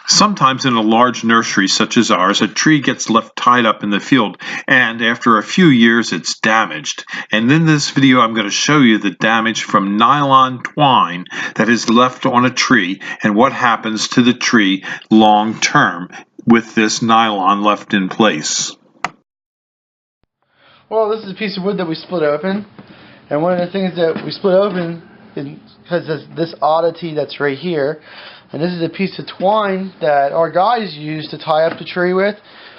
Sometimes in a large nursery such as ours, a tree gets left tied up in the field, and after a few years it's damaged. And in this video I'm going to show you the damage from nylon twine that is left on a tree and what happens to the tree long term with this nylon left in place. Well, this is a piece of wood that we split open, and one of the things that we split open has this oddity that's right here, and this is a piece of twine that our guys used to tie up the tree with,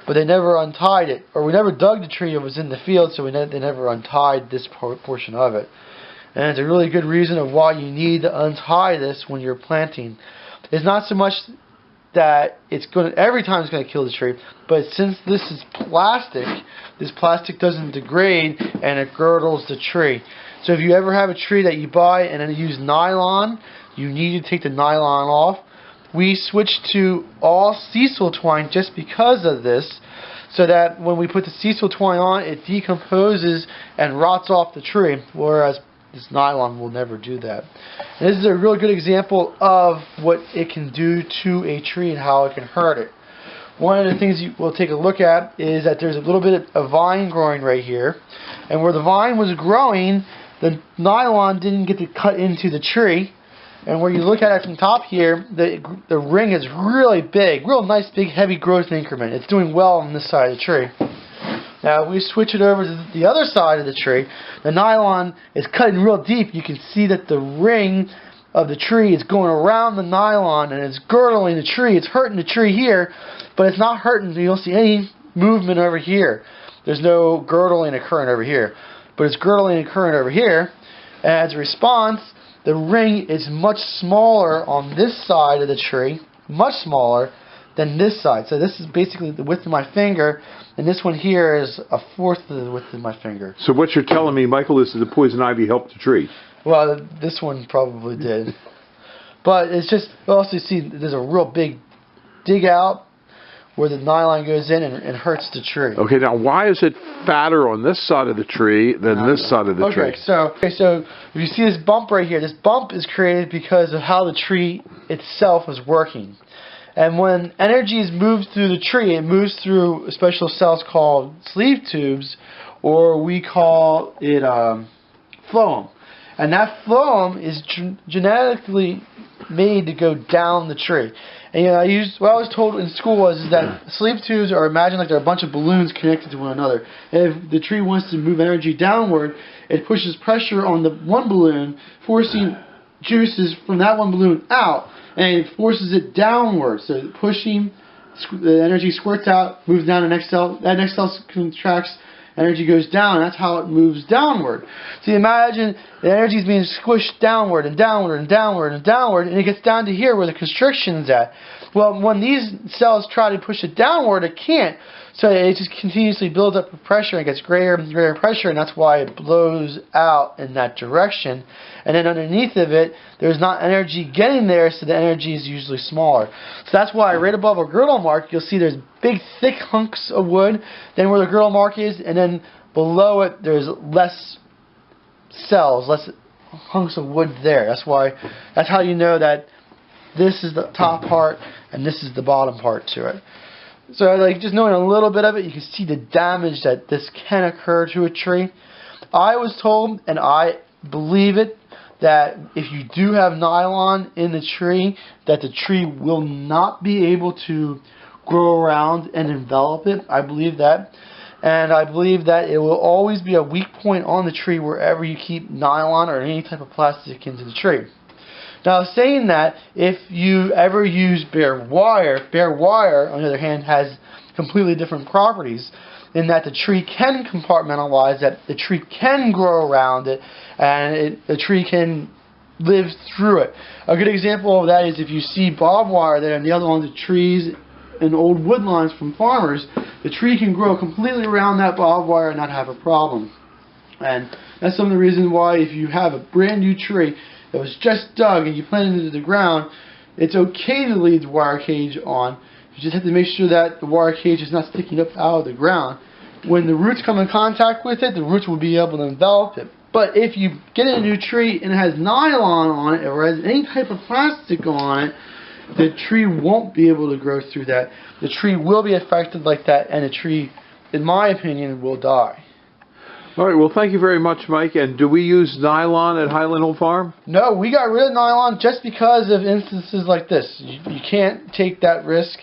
but they never untied it, or we never dug the tree. It was in the field, so they never untied this portion of it. And it's a really good reason of why you need to untie this when you're planting. It's not so much that it's going to, every time it's going to kill the tree, but since this is plastic, this plastic doesn't degrade and it girdles the tree. So if you ever have a tree that you buy and then use nylon, you need to take the nylon off. We switched to all sisal twine just because of this, so that when we put the sisal twine on, it decomposes and rots off the tree, whereas this nylon will never do that. And this is a really good example of what it can do to a tree and how it can hurt it. One of the things we'll take a look at is that there's a little bit of a vine growing right here, and where the vine was growing, the nylon didn't get to cut into the tree. And where you look at it from top here, the ring is really big, real nice big heavy growth increment. It's doing well on this side of the tree. Now if we switch it over to the other side of the tree, the nylon is cutting real deep. You can see that the ring of the tree is going around the nylon and it's girdling the tree. It's hurting the tree here, but it's not hurting. You don't see any movement over here. There's no girdling occurring over here, but it's girdling occurring over here. And as a response, the ring is much smaller on this side of the tree, much smaller than this side. So this is basically the width of my finger, and this one here is a fourth of the width of my finger. So what you're telling me, Michael, is that the poison ivy helped the tree? Well, this one probably did. But it's just, you also see there's a real big dig out where the nylon goes in and hurts the tree. Okay, now why is it fatter on this side of the tree than this side of the tree? So if you see this bump right here, this bump is created because of how the tree itself is working. And when energy is moved through the tree, it moves through special cells called sleeve tubes, or we call it phloem. And that phloem is genetically made to go down the tree. And what I was told in school was that sleeve tubes are imagined like they're a bunch of balloons connected to one another. And if the tree wants to move energy downward, it pushes pressure on the one balloon, forcing juices from that one balloon out, and it forces it downward. So pushing, the energy squirts out, moves down to the next cell. That next cell contracts, energy goes down, and that's how it moves downward. So you imagine the energy is being squished downward and downward and downward and downward, and it gets down to here where the constriction is at. Well, when these cells try to push it downward, it can't. So it just continuously builds up pressure and gets greater and greater pressure, and that's why it blows out in that direction. And then underneath of it, there's not energy getting there, so the energy is usually smaller. So that's why right above a girdle mark, you'll see there's big, thick hunks of wood, then where the girdle mark is, and then below it, there's less cells, less hunks of wood there. That's how you know that this is the top part and this is the bottom part to it. So just knowing a little bit of it, you can see the damage that this can occur to a tree. I was told, and I believe it, that if you do have nylon in the tree, that the tree will not be able to grow around and envelop it. I believe that. And I believe that it will always be a weak point on the tree wherever you keep nylon or any type of plastic into the tree. Now, saying that, if you ever use bare wire, on the other hand, has completely different properties in that the tree can compartmentalize, that the tree can grow around it, and the tree can live through it. A good example of that is if you see barbed wire there and the other ones are trees and old wood lines from farmers, the tree can grow completely around that barbed wire and not have a problem. And that's some of the reasons why if you have a brand new tree that was just dug and you plant it into the ground, it's okay to leave the wire cage on. You just have to make sure that the wire cage is not sticking up out of the ground. When the roots come in contact with it, the roots will be able to envelop it. But if you get a new tree and it has nylon on it or has any type of plastic on it, the tree won't be able to grow through that. The tree will be affected like that, and the tree, in my opinion, will die. All right, well, thank you very much, Mike. And do we use nylon at Highland Hill Farm? No, we got rid of nylon just because of instances like this. You can't take that risk.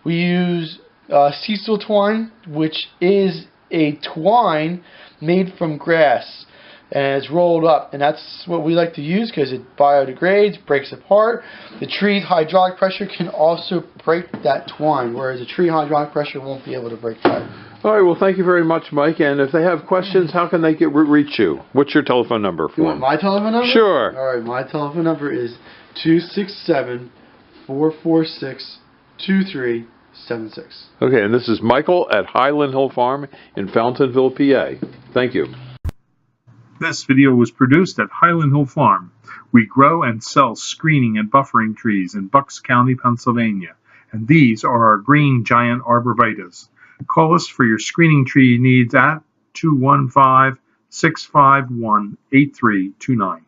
We use sisal twine, which is a twine made from grass, and it's rolled up, and that's what we like to use because it biodegrades, breaks apart. The tree's hydraulic pressure can also break that twine, whereas a tree hydraulic pressure won't be able to break that. All right, well, thank you very much, Mike. And if they have questions, how can they reach you? What's your telephone number for You want them? my telephone number? Sure. All right, my telephone number is 267-446-2376. Okay, and this is Michael at Highland Hill Farm in Fountainville, PA. Thank you. This video was produced at Highland Hill Farm. We grow and sell screening and buffering trees in Bucks County, Pennsylvania, and these are our green giant arborvitaes. Call us for your screening tree needs at 215-651-8329.